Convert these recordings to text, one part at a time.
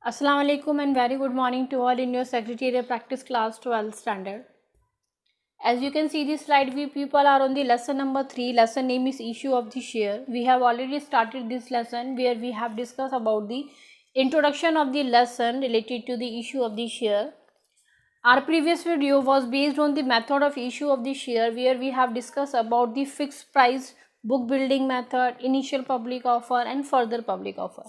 Assalamu alaikum and very good morning to all in your Secretariat Practice Class 12th Standard. As you can see this slide, we people are on the lesson number 3. Lesson name is Issue of the Share. We have already started this lesson where we have discussed about the introduction of the lesson related to the issue of the share. Our previous video was based on the method of issue of the share where we have discussed about the fixed price, book building method, initial public offer and further public offer.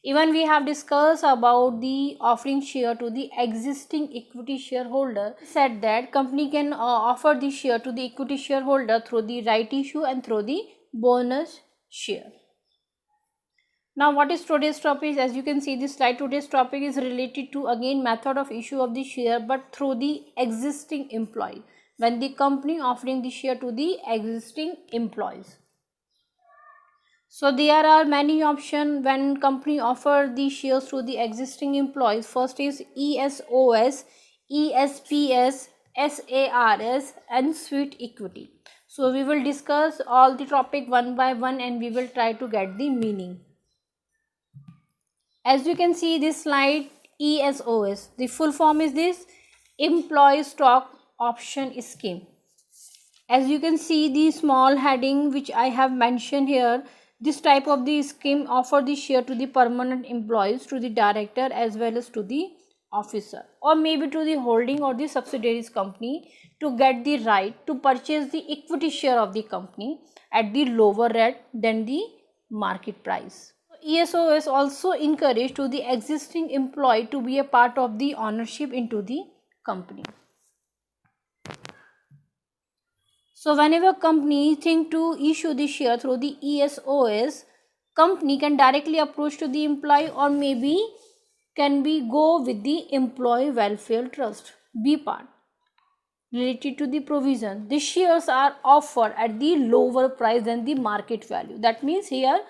Even we have discussed about the offering share to the existing equity shareholder. Said that company can offer the share to the equity shareholder through the right issue and through the bonus share. Now what is today's topic? As you can see this slide, today's topic is related to again method of issue of the share but through the existing employee, when the company offering the share to the existing employees. So there are many options when company offer the shares to the existing employees. First is ESOS, ESPS, SARS and sweet equity. So we will discuss all the topic one by one and we will try to get the meaning. As you can see this slide, ESOS, the full form is this: Employee Stock Option Scheme. As you can see the small heading which I have mentioned here, this type of the scheme offer the share to the permanent employees, to the director as well as to the officer or maybe to the holding or the subsidiaries company to get the right to purchase the equity share of the company at the lower rate than the market price. ESOS also encourage to the existing employee to be a part of the ownership into the company. So whenever company think to issue the share through the ESOS, company can directly approach to the employee or maybe can be go with the employee welfare trust. B part related to the provision. The shares are offered at the lower price than the market value. That means here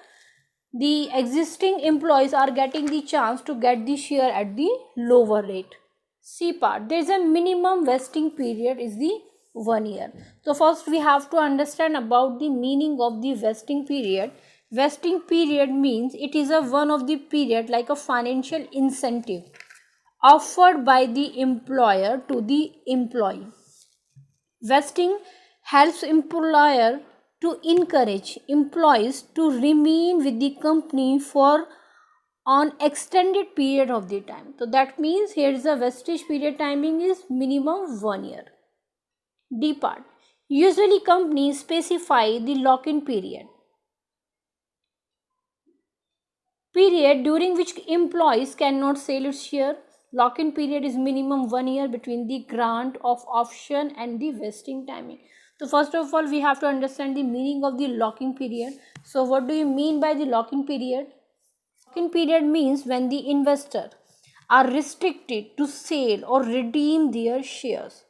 the existing employees are getting the chance to get the share at the lower rate. C part, there is a minimum vesting period is the 1 year. So first we have to understand about the meaning of the vesting period. Vesting period means it is a one of the period like a financial incentive offered by the employer to the employee. Vesting helps employer to encourage employees to remain with the company for an extended period of the time. So that means here is a vestige period timing is minimum 1 year. D part, usually companies specify the lock-in period during which employees cannot sell its share. Lock-in period is minimum 1 year between the grant of option and the vesting timing. So first of all we have to understand the meaning of the lock-in period. So what do you mean by the lock-in period? Lock-in period means when the investor are restricted to sell or redeem their shares.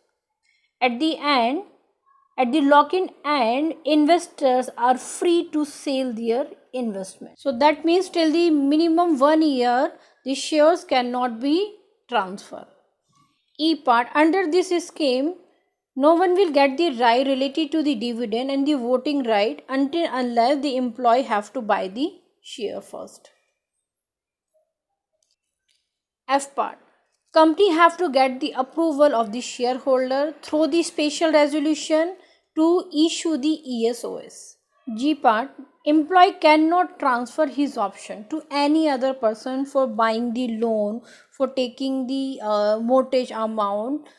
At the lock-in end, investors are free to sell their investment. So that means till the minimum 1 year, the shares cannot be transferred. E part, under this scheme, no one will get the right related to the dividend and the voting right unless the employee have to buy the share first. F part, company have to get the approval of the shareholder through the special resolution to issue the ESOS. G part, employee cannot transfer his option to any other person for buying the loan, for taking the mortgage amount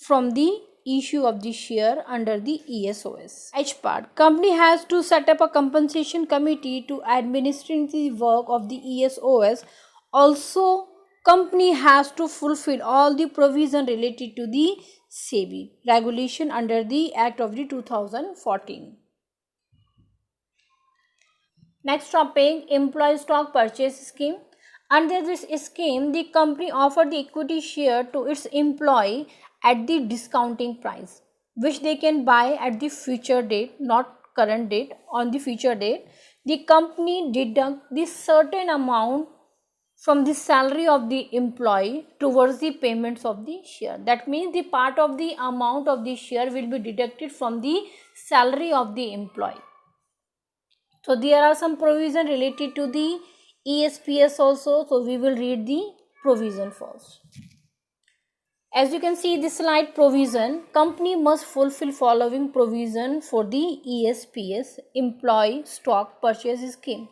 from the issue of the share under the ESOS. H part, company has to set up a compensation committee to administer the work of the ESOS. Also, company has to fulfill all the provision related to the SEBI regulation under the Act of the 2014. Next topic, employee stock purchase scheme. Under this scheme, the company offered the equity share to its employee at the discounting price, which they can buy at the future date, not current date, on the future date. The company deduct the certain amount from the salary of the employee towards the payments of the share. That means the part of the amount of the share will be deducted from the salary of the employee. So there are some provision related to the ESPS also. So we will read the provision first. As you can see this slide, provision, company must fulfill following provision for the ESPS, employee stock purchase scheme.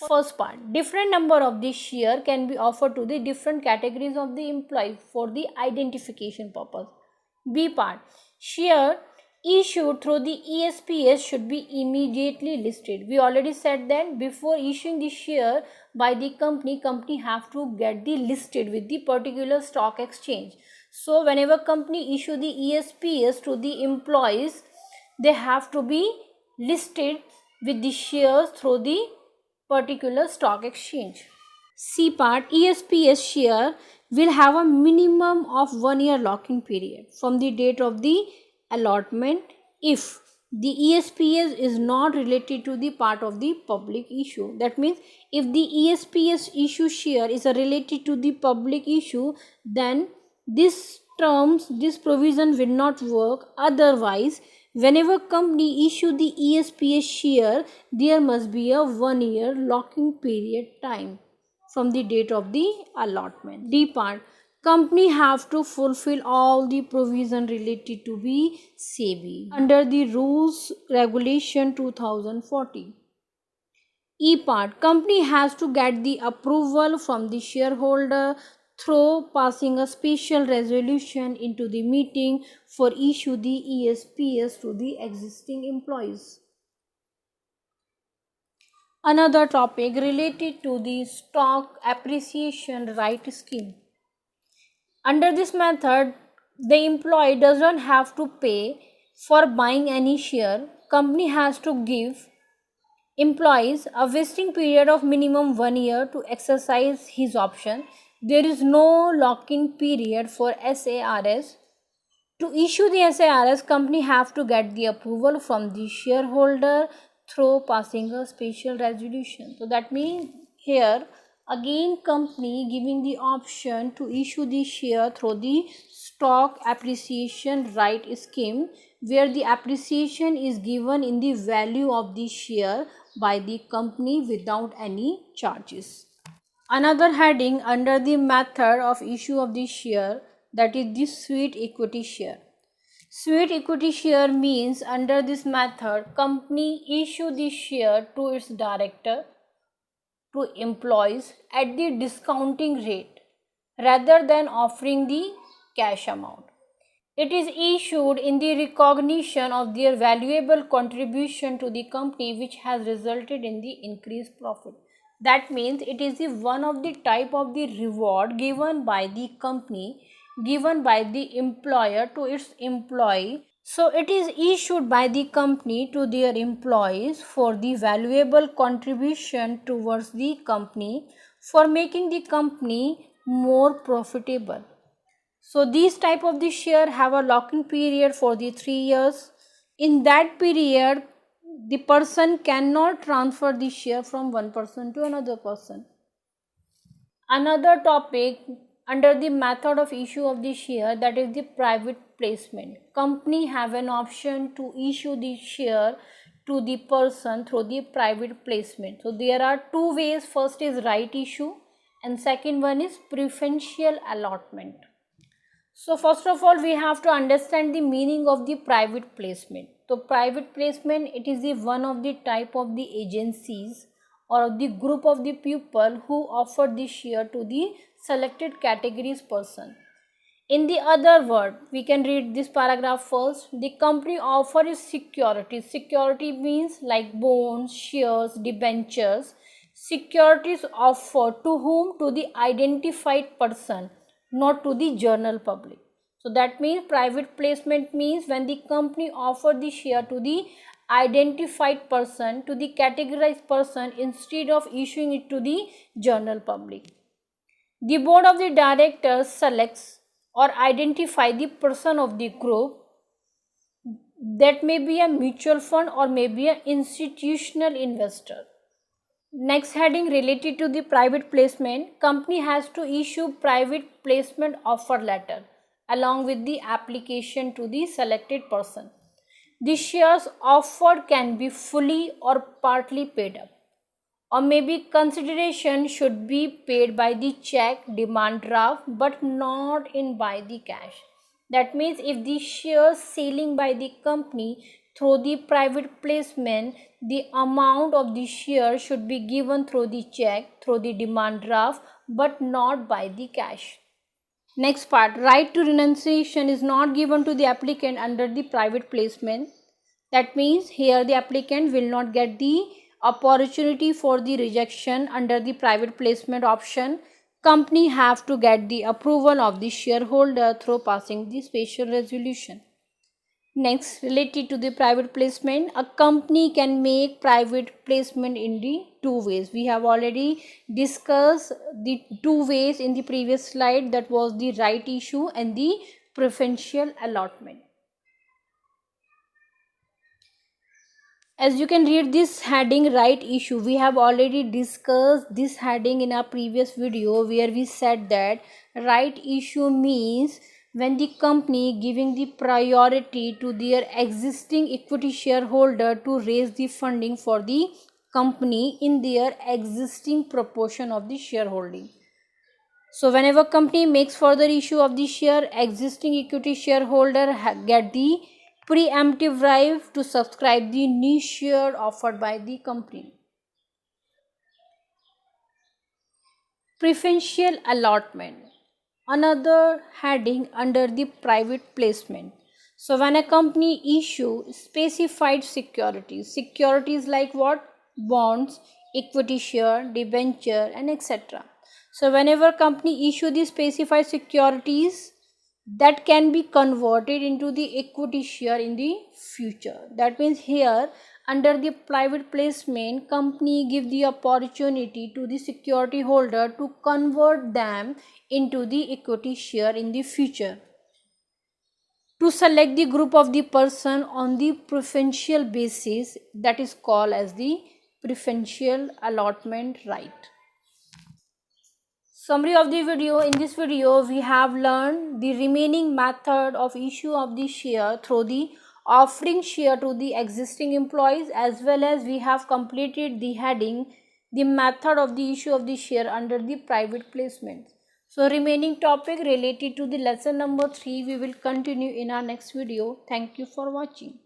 First part, different number of the share can be offered to the different categories of the employee for the identification purpose. B part, share issued through the ESPS should be immediately listed. We already said that before issuing the share by the company have to get the listed with the particular stock exchange. So whenever company issue the ESPS to the employees, they have to be listed with the shares through the particular stock exchange. C part, ESPS share will have a minimum of 1 year lock-in period from the date of the allotment if the ESPS is not related to the part of the public issue. That means if the ESPS issue share is related to the public issue, then this provision will not work. Otherwise, whenever company issue the ESPS share, there must be a 1 year lock-in period time from the date of the allotment. D part, company have to fulfill all the provision related to the SEBI under the rules regulation 2040. E part, company has to get the approval from the shareholder through passing a special resolution into the meeting for issue the ESPS to the existing employees. Another topic related to the stock appreciation right scheme. Under this method, the employee does not have to pay for buying any share. Company has to give employees a vesting period of minimum 1 year to exercise his option. There is no lock-in period for SARS. To issue the SARS, company have to get the approval from the shareholder through passing a special resolution. So that means here again company giving the option to issue the share through the stock appreciation right scheme, where the appreciation is given in the value of the share by the company without any charges. Another heading under the method of issue of the share, that is the sweet equity share. Sweet equity share means under this method company issue the share to its director, to employees at the discounting rate rather than offering the cash amount. It is issued in the recognition of their valuable contribution to the company which has resulted in the increased profit. That means it is the one of the type of the reward given by the company, given by the employer to its employee. So it is issued by the company to their employees for the valuable contribution towards the company for making the company more profitable. So these type of the share have a lock-in period for the 3 years. In that period, the person cannot transfer the share from one person to another person. Another topic under the method of issue of the share, that is the private placement. Company have an option to issue the share to the person through the private placement. So there are two ways. First is right issue and second one is preferential allotment. So first of all, we have to understand the meaning of the private placement. So private placement, it is the one of the type of the agencies or the group of the people who offer the share to the selected categories person. In the other word, we can read this paragraph first. The company offers securities. Security means like bonds, shares, debentures. Securities offered to whom? To the identified person, not to the general public. So that means private placement means when the company offer the share to the identified person, to the categorized person, instead of issuing it to the general public. The board of the directors selects or identify the person of the group, that may be a mutual fund or may be an institutional investor. Next heading related to the private placement, company has to issue private placement offer letter along with the application to the selected person. The shares offered can be fully or partly paid up, or maybe consideration should be paid by the check, demand draft, but not in by the cash. That means if the shares selling by the company through the private placement, the amount of the share should be given through the check, through the demand draft, but not by the cash. Next part, right to renunciation is not given to the applicant under the private placement. That means here the applicant will not get the opportunity for the rejection under the private placement option. Company have to get the approval of the shareholder through passing the special resolution. Next, related to the private placement, a company can make private placement in the two ways. We have already discussed the two ways in the previous slide, that was the right issue and the preferential allotment. As you can read this heading, right issue, we have already discussed this heading in our previous video where we said that right issue means when the company giving the priority to their existing equity shareholder to raise the funding for the company in their existing proportion of the shareholding. So whenever company makes further issue of the share, existing equity shareholder get the preemptive right to subscribe the new share offered by the company. Preferential allotment, another heading under the private placement. So when a company issue specified securities like what? Bonds, equity share, debenture, and etc. So whenever company issue the specified securities, that can be converted into the equity share in the future. That means here under the private placement, company give the opportunity to the security holder to convert them into the equity share in the future, to select the group of the person on the preferential basis, that is called as the preferential allotment right. Summary of the video. In this video, we have learned the remaining method of issue of the share through the offering share to the existing employees, as well as we have completed the heading, the method of the issue of the share under the private placement. So remaining topic related to the lesson number 3, we will continue in our next video. Thank you for watching.